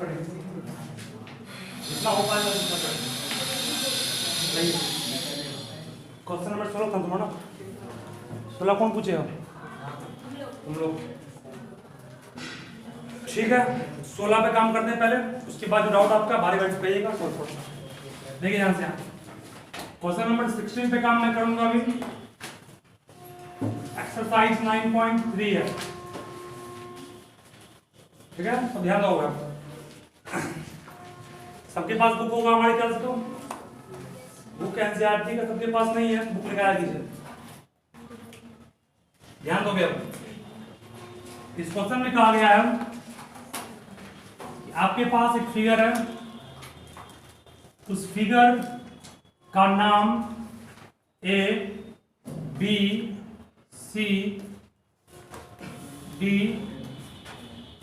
करेंगे, जितना हो पाएगा उतना करेंगे। क्वेश्चन नंबर 16 था तुम्हारा, 16 कौन पूछेगा? तुम लोग। ठीक है, 16 पे काम करते हैं पहले, उसके बाद जो डाउट आपका बारी बारी से कहिएगा। देखिए ध्यान से, क्वेश्चन नंबर 16 पे काम मैं करूंगा अभी। एक्सरसाइज 9.3 है, ठीक है, तो ध्यान दोगे। सबके पास बुक होगा हमारे ख्याल से, तो बुक एनसीईआरटी का सबके पास नहीं है, बुक निकाल दीजिए। ध्यान दोगे। अब इस क्वेश्चन में कहा गया है कि आपके पास एक फिगर है, उस फिगर का नाम A B C D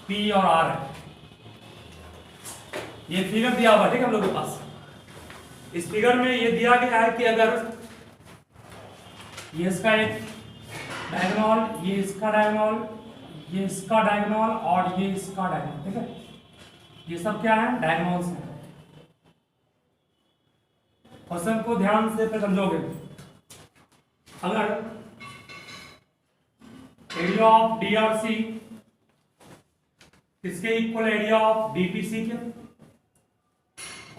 P और आर है। ये फिगर दिया हुआ, ठीक है, हम लोग के पास। इस फिगर में ये दिया गया है कि अगर ये इसका एक डायगोनल, ये इसका डायगोनल, ये इसका डायगोनल और ये इसका डायगोनल, ठीक है, ये सब क्या है? डायगोनल्स हैं। क्वेश्चन को ध्यान से फिर समझोगे। अगर एरिया ऑफ डीआरसी किसके इक्वल एरिया ऑफ डीपीसी के,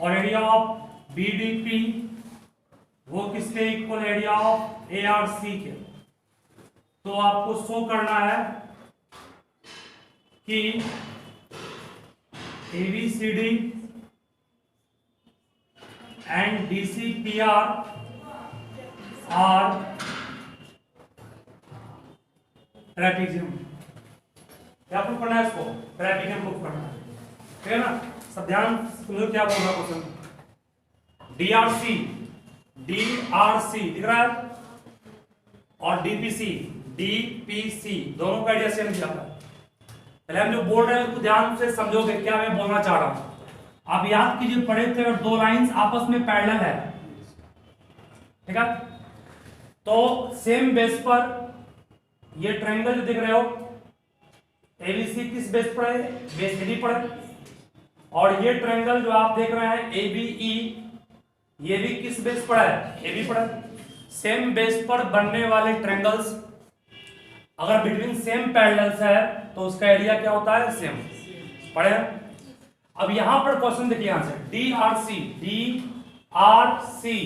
और एरिया ऑफ बीडीपी वो किसके इक्वल एरिया ऑफ एआरसी के, तो आपको शो करना है कि ABCD and DCPR are trapezium. क्या प्रूफ करना है इसको? ट्रेपेजियम प्रूफ करना है, ठीक है ना। सब ध्यान सुनो क्या बोल रहा क्वेश्चन। डीआरसी, डीआरसी दिख रहा है, और डीपीसी, डीपीसी दोनों का एरिया सेम दिया था। पहले हम जो बोल रहे हैं उसको ध्यान से समझोगे क्या मैं बोलना चाह रहा हूं। आप याद कीजिए, पढ़े थे, अगर दो लाइंस आपस में पैरेलल है, ठीक है, तो सेम बेस पर ये ट्रायंगल जो दिख रहे हो एबीसी किस बेस पर है? बेस एडी पर है। और ये ट्रायंगल जो आप देख रहे हैं एबीई, ये भी किस बेस पर है? एबी पर है। सेम बेस पर बनने वाले ट्रायंगल्स अगर बिटवीन सेम पैरेलल्स है तो उसका एरिया क्या होता है? सेम। पढ़े? अब यहां पर क्वेश्चन देखिए, यहां से डीआरसी, डीआरसी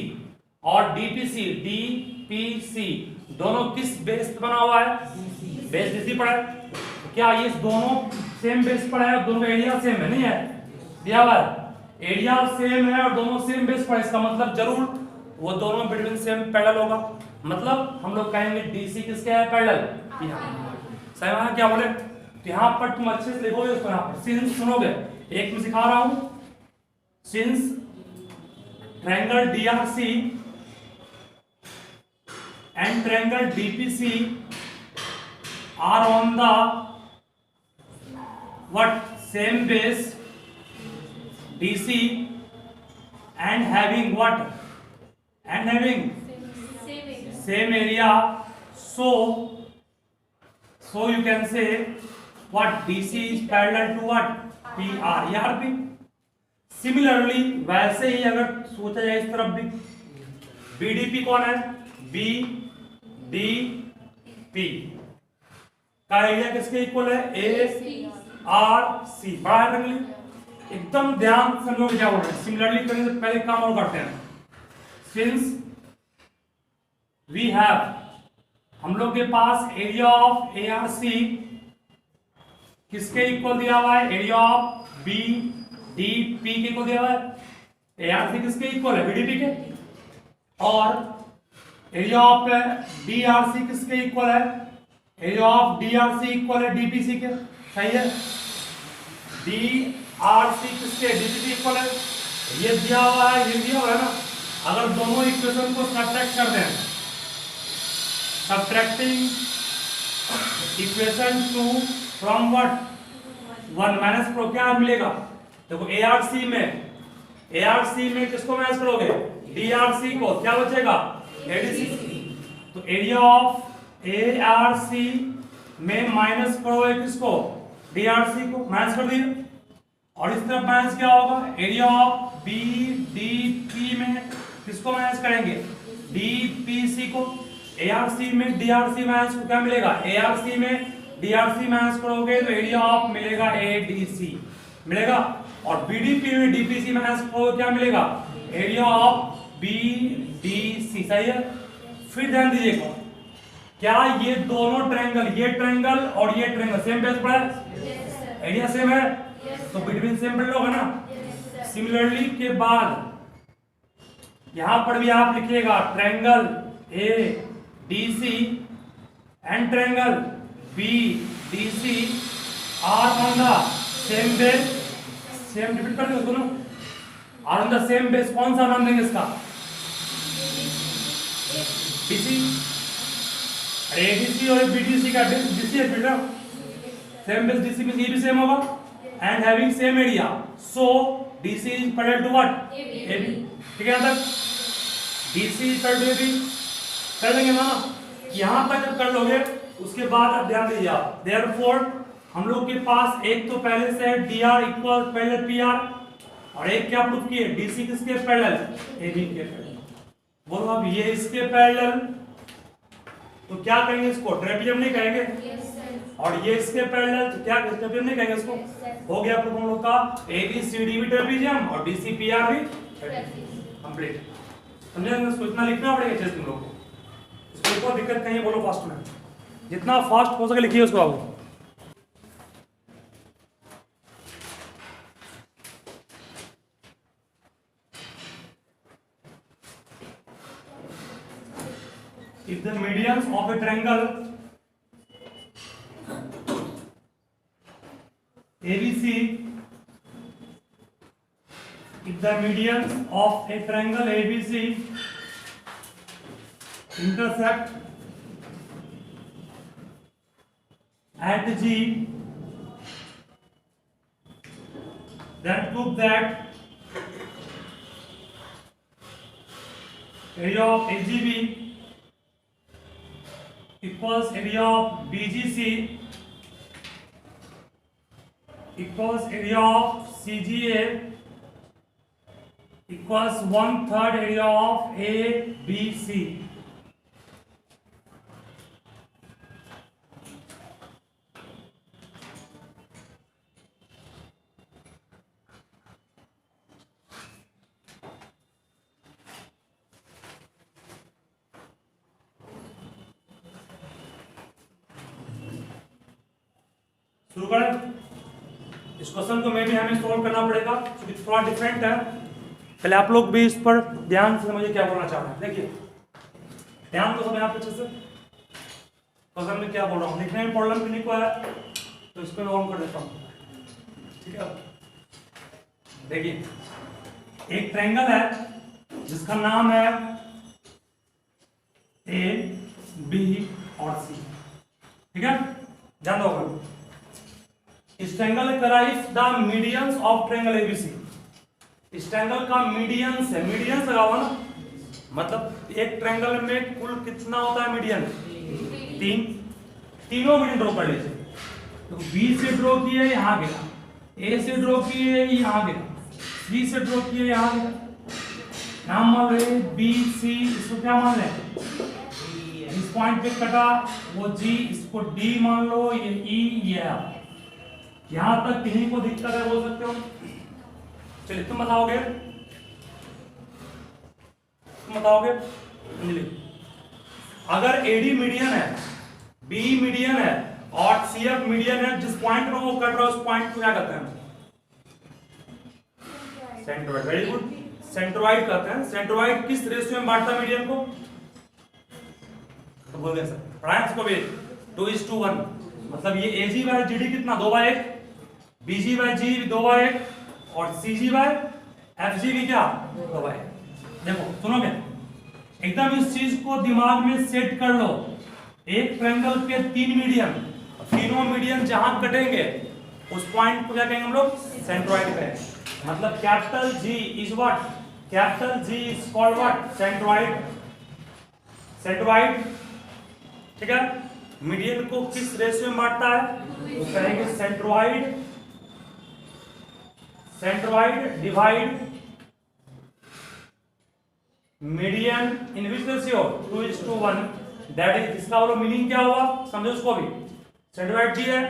और डीपीसी, डीपीसी दोनों किस बेस पर बना हुआ है? बेस डीसी पर है। क्या ये दोनों सेम बेस पर है? दोनों का एरिया सेम है? नहीं है, दिया हुआ है एरिया सेम है और दोनों सेम बेस पर। इसका मतलब जरूर वो दोनों बिटवीन सेम पैरेलल होगा। मतलब हम लोग कहेंगे डीसी किसके है? पैरेलल। सही है क्या बोले? तो यहां पर तुम अच्छे से लिखोगे उसको। यहां पर सिंस सुनोगे, एक में सिखा रहा हूं, since triangle DRC and triangle DPC are on the what same base DC and having what? And having same area, so you can say what? DC is parallel to what? PR। यार भी similarly वैसे ही अगर सोचा जाए इस तरफ भी, BDP कौन है? बीडीपी का एरिया किसके इक्वल है? A R C. बड़ा है रंगली, एकदम ध्यान से लोग क्या बोल रहे हैं। सिमिलरली करने से पहले काम और करते हैं। सिंस वी हैव, हम लोग के पास area of A R C किसके इक्वल दिया हुआ है? Area of B D P के इक्वल दिया हुआ है। ए आर सी किसके इक्वल है? बीडीपी के। और area of D R C किसके इक्वल है? Area of D R C equal है डीपीसी के। सही है, डीआरसी किसके? डीपीसी इक्वल है। ये दिया हुआ है, ये दिया हुआ है ना। अगर दोनों इक्वेशन को सब्ट्रैक्ट कर दें, subtracting equation 2 from what? 1 minus pro क्या मिलेगा? देखो एआरसी में किसको माइनस करोगे? डीआरसी को। क्या बचेगा? एडीसी। तो एरिया ऑफ एआरसी में माइनस करोगे किसको? डीआरसी को। माइनस कर दिए और इस तरफ माइनस क्या होगा, area of B D P में किसको माइनस करेंगे, डी पी सी को। एआरसी में डीआरसी माइनस को क्या मिलेगा, एआरसी में डीआरसी माइनस करोगे तो एरिया ऑफ मिलेगा एडीसी मिलेगा, और बीडीपी में डीपीसी माइनस करोगे क्या मिलेगा, एरिया ऑफ बीडीसी। सही है। फिर ध्यान दीजिएगा, क्या ये दोनों ट्रायंगल, ये ट्रायंगल और ये ट्रायंगल सेम बेस पर है, एरिया सेम है, तो बिटवीन सेम बिल्ड होगा ना। सिमिलरली के बाद यहां पर भी आप लिखिएगा triangle A D C and triangle B D C are on the same base, same repeat कर दो दोनों, are on the same base. कौन सा नाम देंगे इसका, डीसी, एडीसी और बीडीसी का डीसी है बेटा, सेम बेस डीसी में ये भी सेम होगा and having same area, so DC is parallel to what, AB. ठीक है, तक DC is parallel to AB कर देंगे ना। यहां तक जब कर लोगे उसके बाद अब ध्यान दीजिए आप, देयरफॉर हम लोग के पास एक तो पहले से dr इक्वल पैरेलल pr, और एक क्या प्रूफ किए, dc किसके पैरेलल, ab के पैरेलल। बोलो अब ये इसके पैरेलल, तो क्या कहेंगे इसको, ट्रेपेजियम नहीं कहेंगे, और ये इसके पैरेलल तो क्या ट्रेपेजियम नहीं कहेंगे इसको। हो गया प्रूफ हम लोग का, abcd भी ट्रेपेजियम और dcpr भी कंप्लीट। समझे, इसको इतना लिखना पड़ेगा चेस तुम लोग को, इसको कोई दिक्कत नहीं है, बोलो फास्ट में, जितना फास्ट हो सके लिखिए उसको आप। If the medians of a triangle ABC, if the medians of a triangle ABC intersect at G, then prove that area of AGB equals area of BGC equals area of CGA equals 1/3 area of ABC। शुरू करें इस question को, मैं भी हमें solve करना पड़ेगा क्योंकि थोड़ा डिफरेंट है। पहले आप लोग भी इस पर ध्यान से समझिए क्या बोलना चाह रहे हैं। देखिए ध्यान तो समझ आप अच्छे से, क्वेश्चन में क्या बोल रहा हूँ, लिखने में प्रॉब्लम भी नहीं को है तो इसको मैं ऑन कर देता हूँ। ठीक है, देखिए एक ट्रायंगल है जिसका नाम है ए बी और सी। ठीक है, ध्यान दो, इस ट्रायंगल कराइज the medians of triangle ABC. इस ट्रायंगल का मीडियंस है, मीडियंस लगा हुआ ना, मतलब एक ट्रायंगल में कुल कितना होता है मीडियन, तीनों मीडियन ड्रॉ कर लीजिए। तो बी से ड्रॉ किए यहां गिरा, ए से ड्रॉ किए यहां गिरा, सी से ड्रॉ किए यहां गिरा, नाम मान रहे बी सी, इसको क्या मान रहे, इस पॉइंट पे कटा वो जी, इसको डी मान लो, ये ई, ये एफ। यहां तक किन्हीं को दिक्कत है बोल सकते हो, चलिए तुम बताओगे, अगर एडी मीडियन है, बी मीडियन है और सीएफ मीडियन है, जिस पॉइंट में वो कट रहा है उस पॉइंट को क्या कहते हैं, सेंट्रोइड। वेरी गुड, सेंट्रोइड कहते हैं। सेंट्रोइड किस रेशियो में बांटता है मीडियन को, तो बोल गए सर पढ़ाएं इसको भी 2:1, मतलब ये एजी बाय जीडी कितना 2/1, बीजी बाय जी 2/1 और सीजी बाय एफजी भी क्या 2/1। देखो सुनोगे एकदम, इस चीज को दिमाग में सेट कर लो। एक ट्रायंगल के 3 मीडियन, तीनों मीडियन जहां कटेंगे उस पॉइंट को क्या कहेंगे हम लोग, सेंट्रोइड कहेंगे। मतलब capital G is what, capital G is called what, centroid. Centroid ठीक है, मीडियन को किस रेशियो में बांटता है, तो कहेंगे centroid centroid divide median in which ratio 2:1, that is, इसका वाला मीनिंग क्या हुआ समझो उसको भी। सेंट्रोइड जी है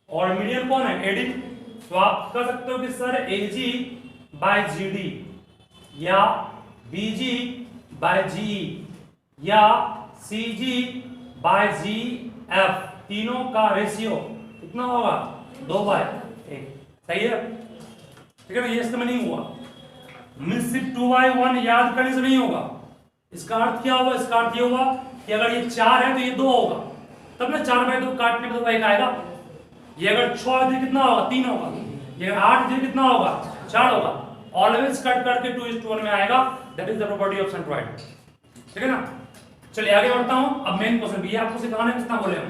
और मीडियन कौन है, एडी। तो आप कह सकते हो कि सर एजी बाय जीडी या बीजी बाय जी या सीजी बाय जीएफ, तीनों का रेशियो कितना होगा 2/1, सही है, ठीक है ना। ये इसमें नहीं हुआ, मीन्स सिर्फ 2/1 याद करने से नहीं होगा। इसका अर्थ क्या हुआ, इसका अर्थ ये हुआ कि अगर ये 4 है तो ये 2 होगा, तब ना 4/2 काटने पे तो 1 आएगा। ये अगर 6 है तो कितना होगा 3 होगा, ये अगर 8 है कितना होगा 4 होगा। ऑलवेज कट करके 2:1 में आएगा, that is the property of centroid, ठीक है ना। चलिए आगे बढ़ता हूं। अब मेन क्वेश्चन भी आपको सिखाने कितना बोले हम,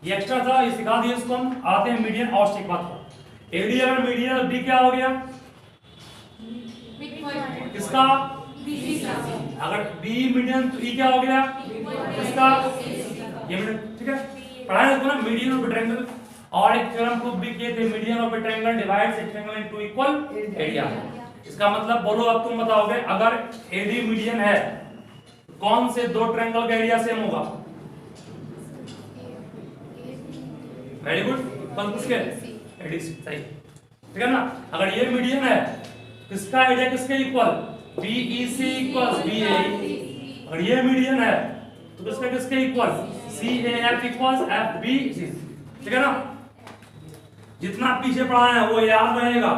ये एक्स्ट्रा था, ये सिखा दिए इसको हम। आते हैं मीडियन और एक बात, एडी अगर मीडियन डी क्या हो गया किसका, अगर बी मीडियन तो ई क्या हो गया किसका, ये मीडियन, ठीक है। पढ़ाया था ना मीडियन ऑफ ट्रायंगल, और एक थ्योरम प्रूव भी किए थे, median of triangle divides A triangle into equal area. इसका मतलब बोलो अब तुम बताओगे, अगर एडी मीडियन है कौन से दो ट्रायंगल का एरिया सेम होगा, वेरी गुड, कौन किसके, एडी, सही, ठीक है ना। अगर ये मीडियन है किसका एरिया किसके इक्वल, BEC इक्वल्स BAE। अगर ये मीडियन है तो किसका किसके इक्वल, CAF इक्वल्स FBC, ठीक है ना। जितना पीछे पढ़ा है वो याद रहेगा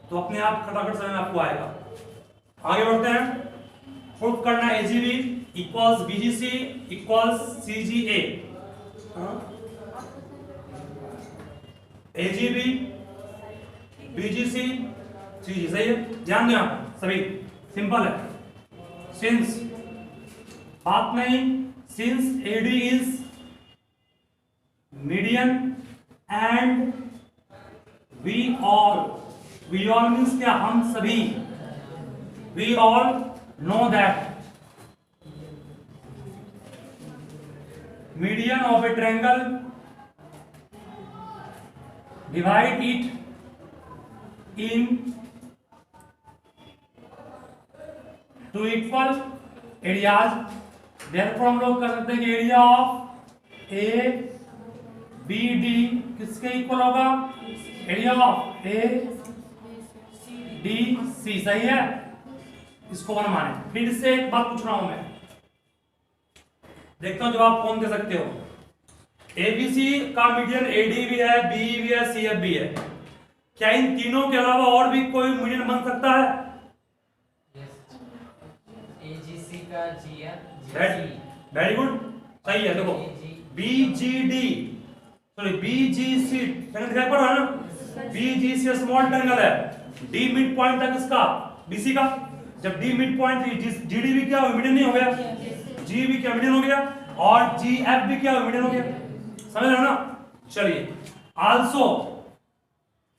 तो अपने आप खटाखट समझ में आपको आएगा। आगे बढ़ते हैं, प्रूफ करना AGB equals BGC equals CGA। AGB BGC CG, सही है, ध्यान दें आप सभी, सिंपल है। सिंस बात नहीं, since AD is median and we all means क्या, हम सभी, we all know that median of a triangle divide it in two equal areas. Therefore हम लोग कर सकते हैं कि area of A B D किसके इक्वल होगा, area of A D C, सही है। इसको वन माने। फिर से एक बात पूछ रहा हूं मैं, देखता हूं जवाब कौन दे सकते हो। एबीसी का मीडियन एडी भी है, बी भी है, सीएफ भी है, क्या इन तीनों के अलावा और भी कोई मीडियन बन सकता है? एजीसी का जीएफ, वेरी गुड, सही है। देखो बीजीडी सॉरी बीजीसी दिखाई पड़ रहा है ना, बीजीसी स्मॉल ट्रायंगल है, डी मिड पॉइंट तक इसका बीसी का, जब डी मिड पॉइंट जीडी भी क्या मीडियन नहीं हो गया, जी भी क्या मीडियन हो गया, और जीएफ भी क्या मीडियन हो गया, समझ रहे हो ना। चलिए आल्सो,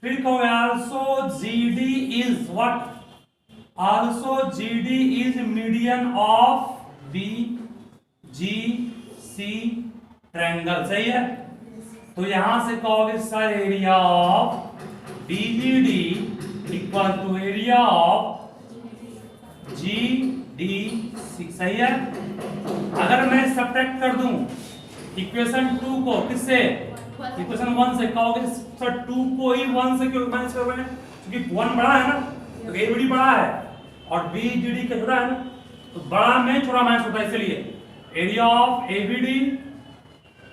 फिर कहोगे also GD is what, also GD is median of B G C triangle, सही है। तो यहां से कहोगे sir area of BGD equal to area of G D C, सही है। अगर मैं सब्ट्रैक्ट कर दूं इक्वेशन 2 को किससे, इक्वेशन 1 से, कहोगे सर 2 को ही 1 से क्यों माइनस करोगे, क्योंकि 1 बड़ा है ना, तो एबीडी बड़ा है और बीजीडी का छोटा है ना, तो बड़ा में छोटा माइनस होता है, इसलिए area of ABD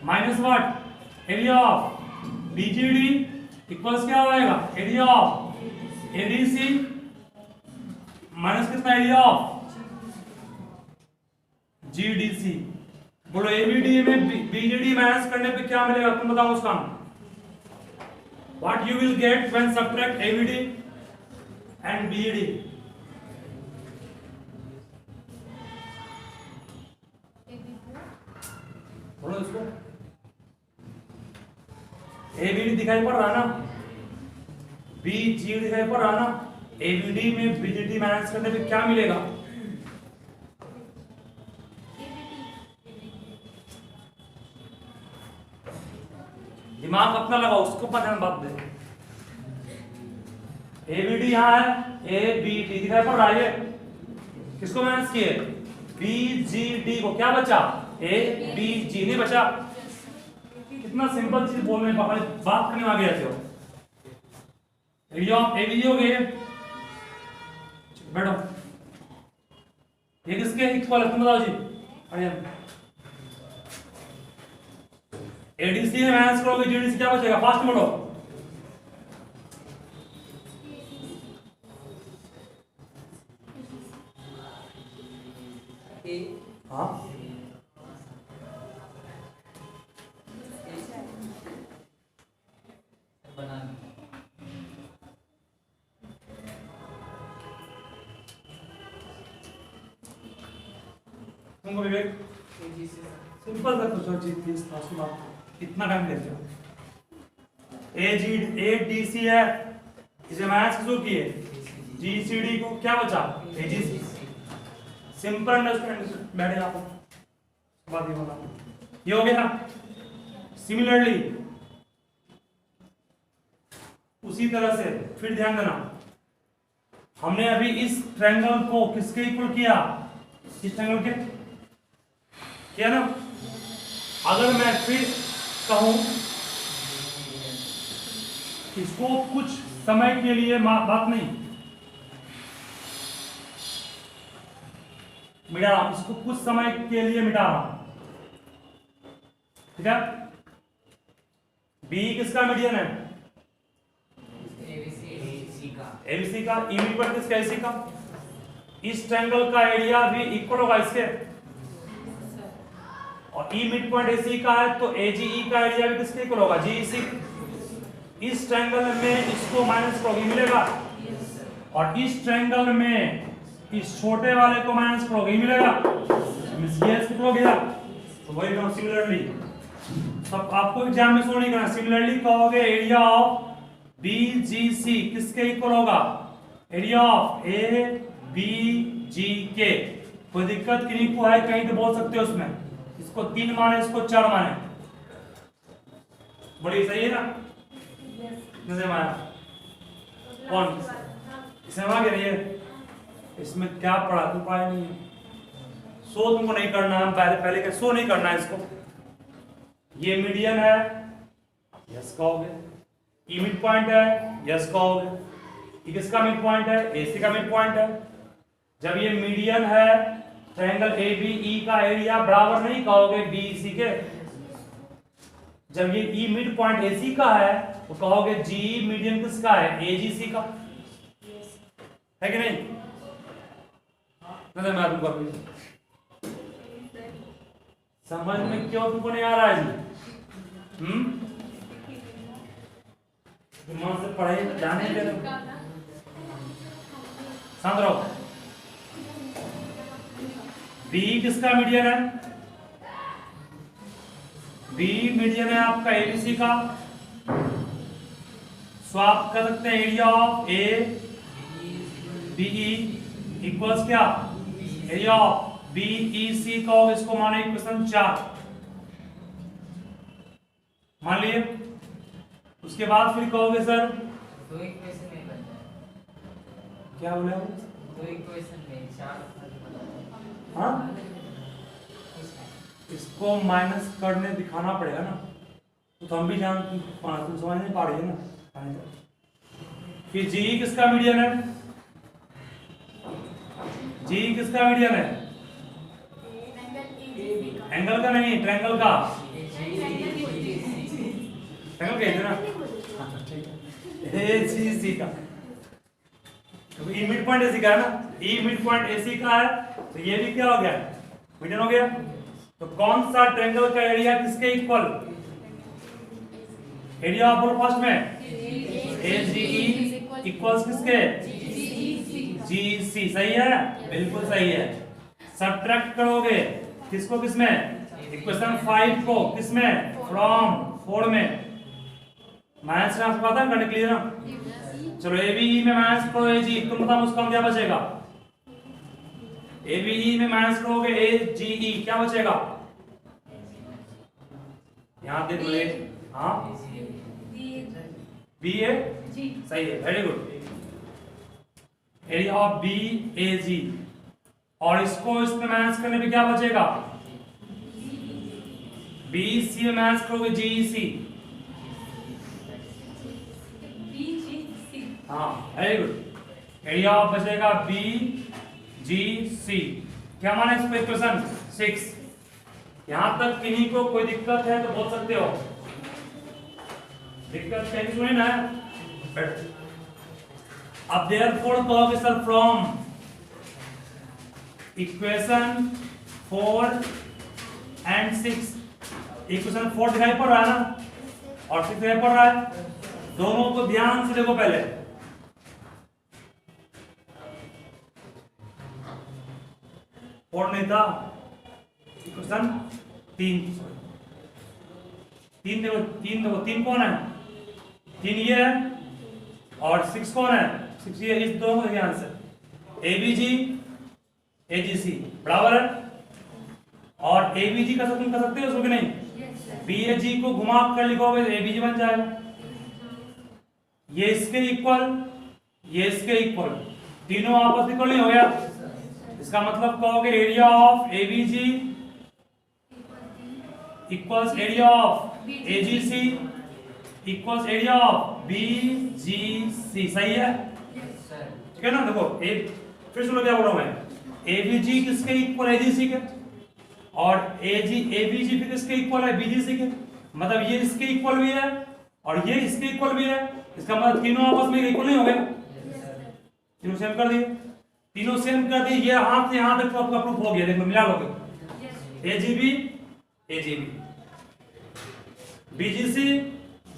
minus what, area of BGD equals क्या होएगा, एरिया ऑफ एडीसी माइनस कितना, एरिया ऑफ जीडीसी। बोलो एबीडी में बीजीडी माइनस करने पे क्या मिलेगा, तुम बताओ उसका, what you will get when subtract ABD and BGD. बोलो इसको, एबीडी दिखाई पड़ रहा है ना, बीजी दिखाई पड़ रहा है ना, एबीडी में बीजीडी माइनस करने पे क्या मिलेगा, दिमाग अपना लगाओ, उसको पर ध्यान बात दे। ABD यहाँ है, ABD दिखाई पड़ रहा है, किसको माइनस किए, BGD को, क्या बचा, ABG नहीं बचा। कितना सिंपल चीज बोलने में बात करने में आ गया थे। एरिया ऑफ ABG हो गए, बैठो, ये किसके इक्वल है तुम बताओ जी, ADC में माइनस करोगे GDC क्या बचेगा, फास्ट बोलो, हाँ तुमको विवेक सिंपल सा कुछ चीज प्लीज था, उसके बाद कितना टाइम लेते हो। ADC है, इसे माइनस किसको किए, GCD को, क्या बचा, AGC। सिंपल अंडरस्टैंड, बैठे आप बात ये होगा, ये हो गया। सिमिलरली उसी तरह से फिर ध्यान देना, हमने अभी इस ट्रायंगल को किसके इक्वल किया, इस ट्रायंगल के किया ना। अगर मैं फिर कहूं इसको कुछ समय के लिए बात नहीं मिटा रहा हूं, इसको कुछ समय के लिए मिटा रहा हूं, ठीक है। बी किसका मीडियन है, ABC का, ई मिड पॉइंट किसका, AC का। इस ट्रायंगल का एरिया भी इक्वल होगा इसके, और ई मिड पॉइंट AC का है तो AGE का एरिया भी किसके इक्वल होगा, GEC। इस ट्रायंगल में इसको माइनस करोगे मिलेगा, और इस ट्रायंगल में इस छोटे वाले को माइनस करोगे मिलेगा, ये कितना हो गया। तो वही करो सिमिलरली, सब आपको एग्जाम में शो नहीं करना, सिमिलरली कहोगे एरिया ऑफ BGC किसके इक्वल होगा, एरिया ऑफ ABGK। कोई दिक्कत किन्हीं को है, कहीं तो बोल सकते हो उसमें, इसको 3 माने, इसको 4 माने, बड़ी सही है ना। जैसे माना कौन इसमें आ गया, ये इसमें क्या पढ़ा, तुम पढ़ाई नहीं है, शो तुमको नहीं करना है, पहले का शो नहीं करना है इसको। ये मीडियन है, यस कहोगे, ई मिड पॉइंट है, यस कहोगे, ये किसका मिड पॉइंट है, AC का मिड पॉइंट है। जब ये मीडियन है, ट्रायंगल ABE का एरिया बराबर नहीं कहोगे BEC के। जब ये ई मिड पॉइंट AC का है तो कहोगे G मीडियन किसका है, AGC का, है कि नहीं। मैं तुमको समझ में क्यों तुमको नहीं आ रहा है जी, दिमाग से पढ़ाई जाने दे रहे, शांत रहो। B किसका मीडियन है, B मीडियन है आपका ABC का, सो आप कर सकते हैं एरिया ऑफ ABE इक्वल्स क्या, एरिया ऑफ BEC का, इसको माने इक्वेशन 4 मान लिए। उसके बाद फिर कहोगे सर दो इक्वेशन में बनता है, क्या बोले, दो इक्वेशन में 4, हाँ इसको माइनस करने दिखाना पड़ेगा ना, तो हम भी जान, तुम समझ नहीं पा रही है ना। फिर जी किसका मीडियन है, जी किसका मीडियन है, एंगल का नहीं, ट्रायंगल का, ट्रायंगल कहते ना, AGC का, तो ई मिड पॉइंट AC का है ना, ई मिड पॉइंट AC का है, तो ये भी क्या हो गया, मीडियन हो गया। तो कौन सा ट्रायंगल का एरिया किसके इक्वल, एरिया आप बोलो फर्स्ट में, AGE इक्वल्स किसके, GC। सही है, बिल्कुल सही है। सब्ट्रैक्ट करोगे किसको किसमें, इक्वेशन 5 को किसमें, फ्रॉम 4 में, माइनस का पता करने के लिए ना। चलो ABE में माइनस करो AG, तुम बताओ उसका क्या बचेगा, ABE में माइनस करोगे AGE क्या बचेगा, यहां देख लो, हाँ BA सही है, very good. Area of B A G, और इसको इसमें माइनस करने पे क्या बचेगा, बी सी में माइनस करोगे जी सी। हाँ वेरी गुड। एरिया ऑफ बचेगा बी जी सी। क्या माना इसको इक्वेशन 6। यहां तक किन्हीं को कोई दिक्कत है तो बोल सकते हो, दिक्कत कहीं सुनी ना। अब देयरफॉर कहोगे sir from equation 4 and 6, equation 4 दिखाई पड़ रहा है ना और 6 दिखाई पड़ रहा है, दोनों को ध्यान से देखो। पहले 4 नहीं था, इक्वेशन 3 देखो, 3 कौन है, 3 ये है और 6 कौन है, 6 ये। इस दोनों को ध्यान से एबीजी एजीसी बराबर है, और एबीजी का तुम कर सकते हो उसको कि नहीं, बीएजी को घुमा कर लिखोगे तो एबीजी बन जाएगा। ये इसके इक्वल, ये इसके इक्वल, तीनों आपस में इक्वल नहीं हो गया, इसका मतलब कहोगे area of ABG equals area of AGC equals area of BGC. सही है, ठीक है ना। देखो फिर सुनो क्या बोल रहा हूं मैं, एबीजी किसके इक्वल है, एजीसी के, और एबीजी फिर किसके इक्वल है, बीजीसी के। मतलब ये इसके इक्वल भी है और ये इसके इक्वल भी है, इसका मतलब तीनों आपस में इक्वल नहीं हो गए, तीनों सेम कर दिए, तीनों सेम कर दिए। ये हाथ से यहां तक तो आपका प्रूफ हो गया, देखो मिला लोगे, AGB AGB, BGC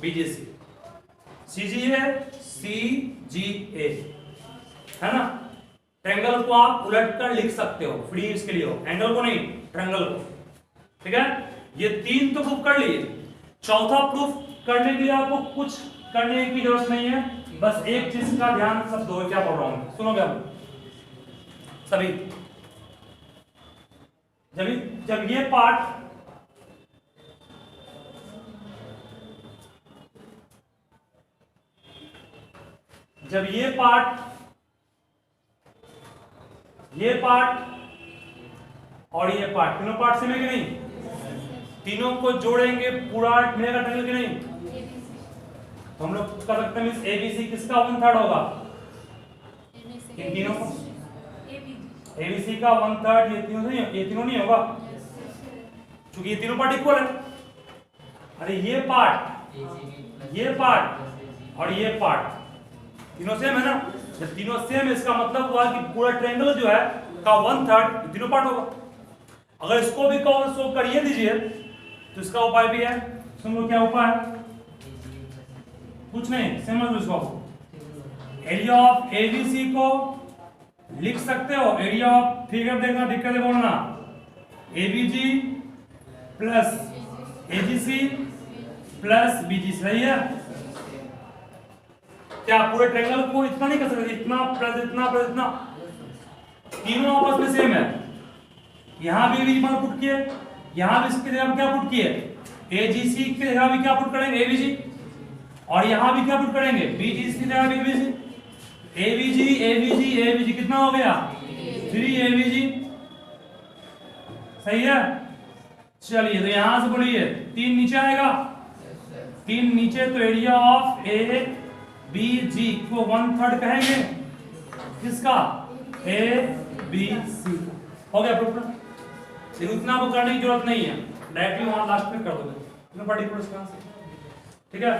BGC, CGA CGA, है ना। ट्रायंगल को आप उलट कर लिख सकते हो, फ्री इसके लिए हो, एंगल को नहीं, ट्रायंगल को, ठीक है। ये 3 तो प्रूफ कर लिए, चौथा प्रूफ करने के लिए आपको कुछ करने की जरूरत नहीं है, बस एक चीज का ध्यान सब दो, क्या बोल रहा हूं सुनोगे आप सभी। जब ये पार्ट और ये पार्ट, तीनों पार्ट से मिलेंगे नहीं, तीनों को जोड़ेंगे पूरा मिलेगा ट्रायंगल की नहीं। तो हम लोग कर सकते हैं एबीसी किसका 1/3 होगा, इन तीनों को, एबीसी का 1/3, ये तीनों नहीं होगा क्योंकि ये तीनों पार्ट इक्वल है। अरे ये पार्ट और ये पार्ट तीनों सेम है ना, जब तीनों सेम है इसका मतलब हुआ कि पूरा ट्रायंगल जो है का 1/3 तीनों पार्ट होगा। अगर इसको भी कहो सो करिए दीजिए तो इसका उपाय भी है, सुन लो क्या उपाय है, कुछ नहीं, समझ लो इसको। एरिया ऑफ एबीसी को लिख सकते हो, एरिया ऑफ, फिगर देखना, दिक्कत है बोलना, एबीजी प्लस एजीसी प्लस बीजी, सही है। क्या पूरे ट्रायंगल को इतना नहीं कर सकते, इतना प्लस इतना प्लस इतना, तीनों आपस में सेम है। यहां भी एबीजी मान पुट किए, यहां भी इसके जगह क्या पुट किए, एजीसी की जगह भी क्या पुट करेंगे, एबीजी, और यहां भी क्या पुट करेंगे, बीजीसी की जगह भी एबीसी, एबीजी एबीजी एबीजी, कितना हो गया 3 एबीजी, सही है। चलिए तो यहां से बोलिए 3 नीचे आएगा, 3 नीचे, तो एरिया ऑफ ए बी जी को 1/3 कहेंगे किसका, ए बी सी, हो गया प्रूफ। इतना को करने की जरूरत नहीं है, डायरेक्टली वहां लास्ट में कर दोगे पर्टिकुलर कहां से, ठीक है।